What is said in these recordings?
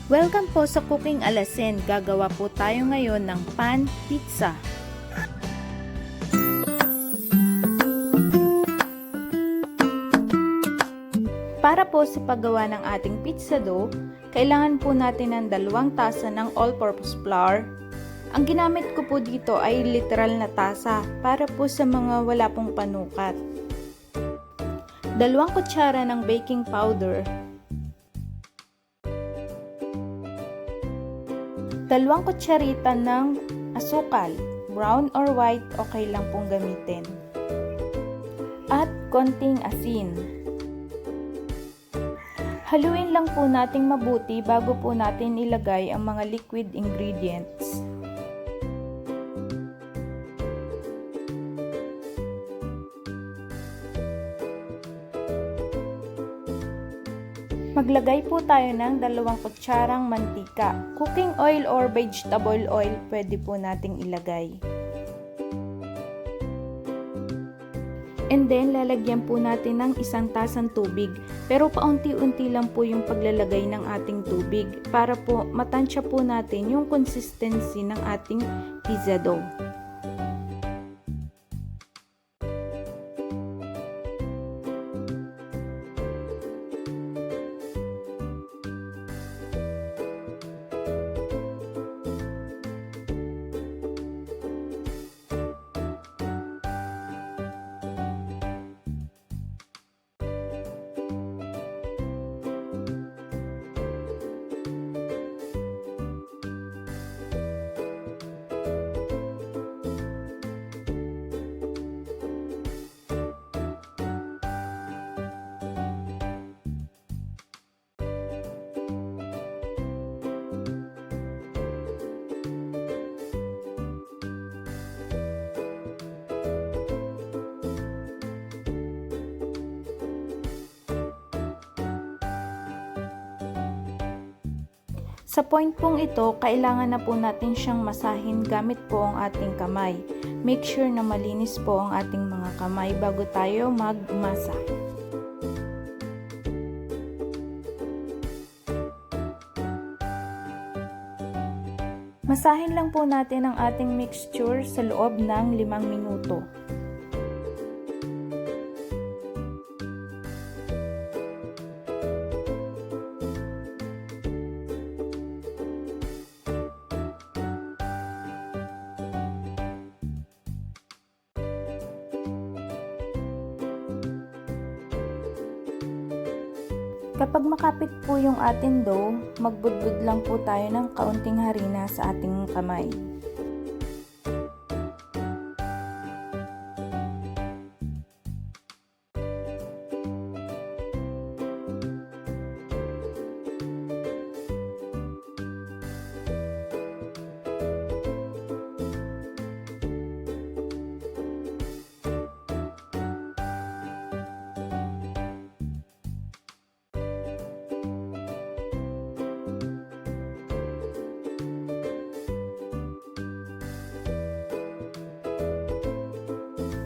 Welcome po sa Cooking Alasin. Gagawa po tayo ngayon ng pan pizza. Para po sa paggawa ng ating pizza dough, kailangan po natin ng 2 tasa ng all-purpose flour. Ang ginamit ko po dito ay literal na tasa para po sa mga wala pong panukat. 2 kutsara ng baking powder, 2 kutsarita ng asukal, brown or white okay lang pong gamitin, at konting asin. Haluin lang po nating mabuti bago po natin ilagay ang mga liquid ingredients. Maglagay po tayo ng 2 kutsarang mantika. Cooking oil or vegetable oil pwede po nating ilagay. And then, lalagyan po natin ng 1 tasang tubig. Pero paunti-unti lang po yung paglalagay ng ating tubig para po matansya po natin yung consistency ng ating pizza dough. Sa point pong ito, kailangan na po natin siyang masahin gamit po ang ating kamay. Make sure na malinis po ang ating mga kamay bago tayo magmasa. Masahin lang po natin ang ating mixture sa loob ng 5 minuto. Kapag makapit po yung ating dough, magbudbud lang po tayo ng kaunting harina sa ating kamay.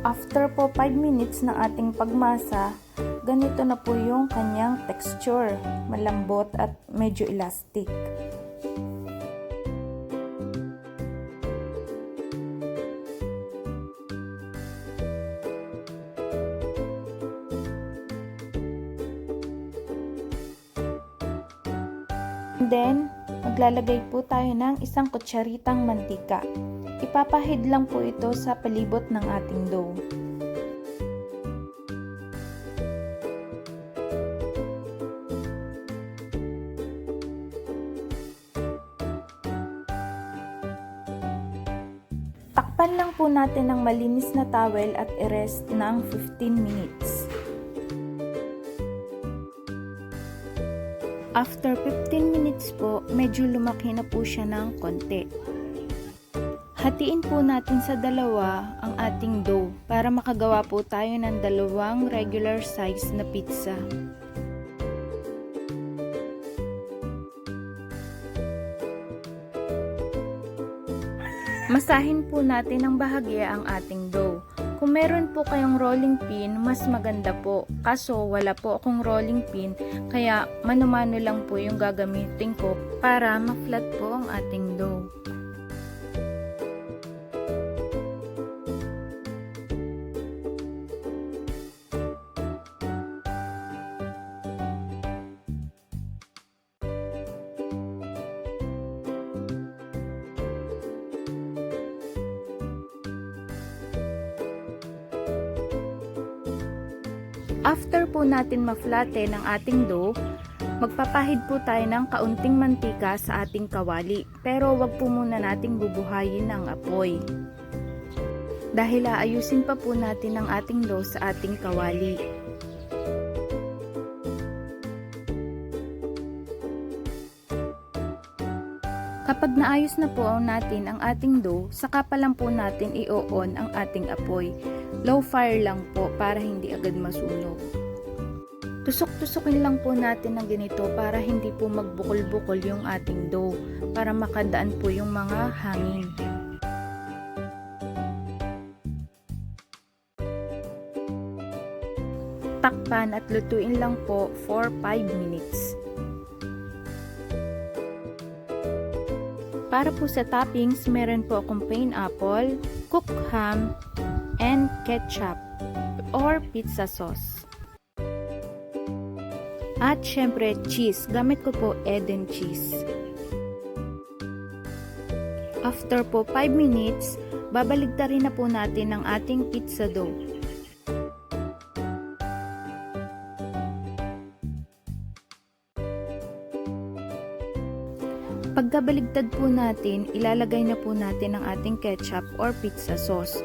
After po 5 minutes ng ating pagmasa, ganito na po yung kanyang texture, malambot at medyo elastic. And then, maglalagay po tayo ng 1 kutsaritang mantika. Ipapahid lang po ito sa palibot ng ating dough. Takpan lang po natin ng malinis na towel at i-rest ng 15 minutes. After 15 minutes po, medyo lumaki na po siya ng konti. Hatiin po natin sa 2 ang ating dough para makagawa po tayo ng 2 regular size na pizza. Masahin po natin ng bahagya ang ating dough. Kung meron po kayong rolling pin, mas maganda po. Kaso wala po akong rolling pin, kaya mano-mano lang po yung gagamitin ko para ma-flat po ang ating dough. After po natin ma-flatten ang ating dough, magpapahid po tayo ng kaunting mantika sa ating kawali. Pero wag po muna nating bubuhayin ang apoy. Dahil aayusin pa po natin ang ating dough sa ating kawali. Kapag naayos na po natin ang ating dough, saka pa lang po natin i-on ang ating apoy. Low fire lang po para hindi agad masunog. Tusok-tusokin lang po natin ng ganito para hindi po magbukol-bukol yung ating dough, para makadaan po yung mga hangin. Takpan at lutuin lang po for 5 minutes. Para po sa toppings, meron po akong pineapple, cooked ham, and ketchup or pizza sauce. At syempre cheese, gamit ko po Edam cheese. After po 5 minutes, babaligtarin na po natin ang ating pizza dough. Pagkabaligtad po natin, ilalagay na po natin ang ating ketchup or pizza sauce.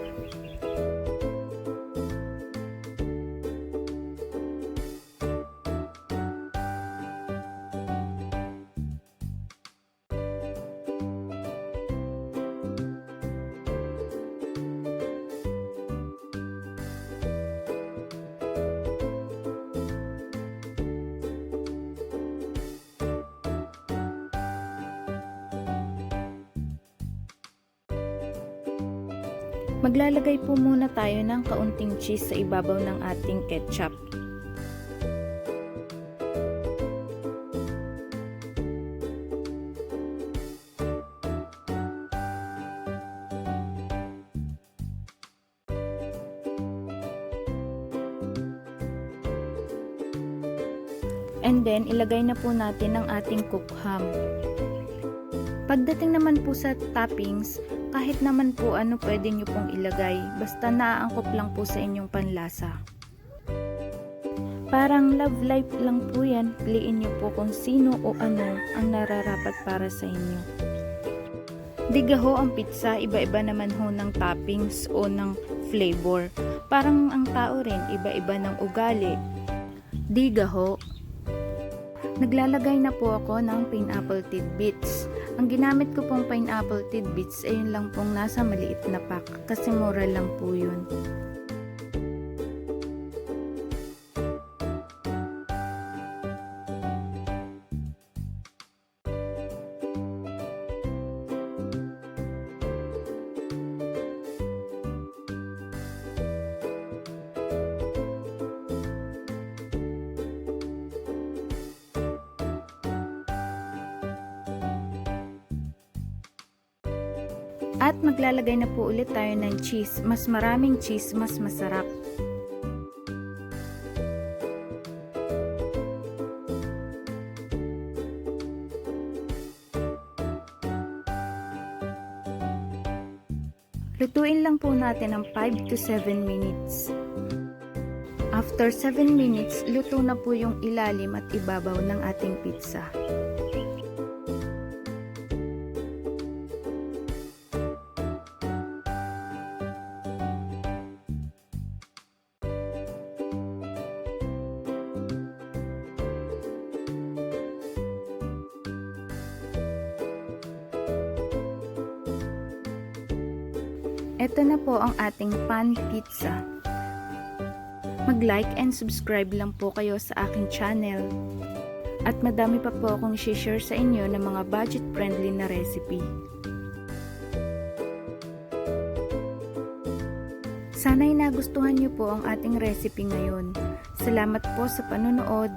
Maglalagay po muna tayo ng kaunting cheese sa ibabaw ng ating ketchup. And then, ilagay na po natin ang ating cooked ham. Pagdating naman po sa toppings, kahit naman po ano pwede nyo pong ilagay, basta naaangkop lang po sa inyong panlasa. Parang love life lang po yan, piliin nyo po kung sino o ano ang nararapat para sa inyo. Digaho ang pizza, iba-iba naman ho ng toppings o ng flavor. Parang ang tao rin, iba-iba ng ugali. Digaho. Naglalagay na po ako ng pineapple tidbits. Ang ginamit ko pong pineapple tidbits ay yun lang pong nasa maliit na pack kasi mura lang po yun. At maglalagay na po ulit tayo ng cheese. Mas maraming cheese, mas masarap. Lutuin lang po natin ng 5 to 7 minutes. After 7 minutes, luto na po yung ilalim at ibabaw ng ating pizza. Ito na po ang ating pan pizza. Mag-like and subscribe lang po kayo sa aking channel. At madami pa po akong share sa inyo ng mga budget-friendly na recipe. Sana'y nagustuhan niyo po ang ating recipe ngayon. Salamat po sa panonood.